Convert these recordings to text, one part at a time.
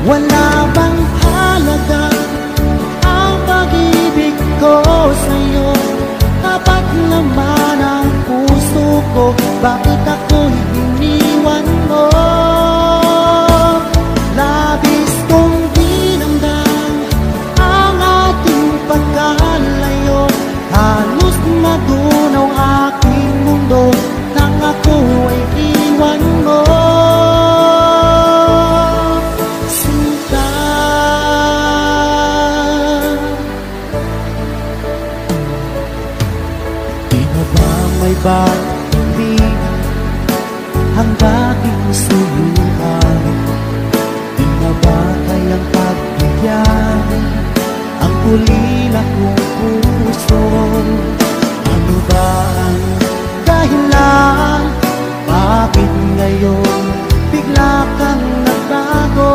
Wala bang halaga ang pag-ibig ko sa'yo? Tapat naman ang puso ko, bakit ako'y iniwan mo? Labis kong dinamdam ang ating pagkalayo, halos magunaw aking mundo nang ako ay iwan mo. Sinta, di na ba may balik ang dating suyuan? Di na ba kayang pagbigyan ang ulila kong puso? Ano ba ang dahilan? Bakit ngayon bigla kang nagbago?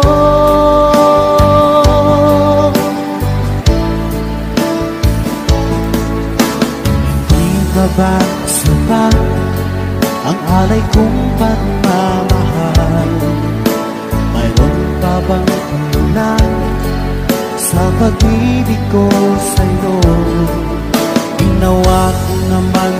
Hindi ka ba sapat ang alay kong pagmamahal? Mayroon pa bang kulang sa pag-ibig ko sa'yo? Ginawa ko naman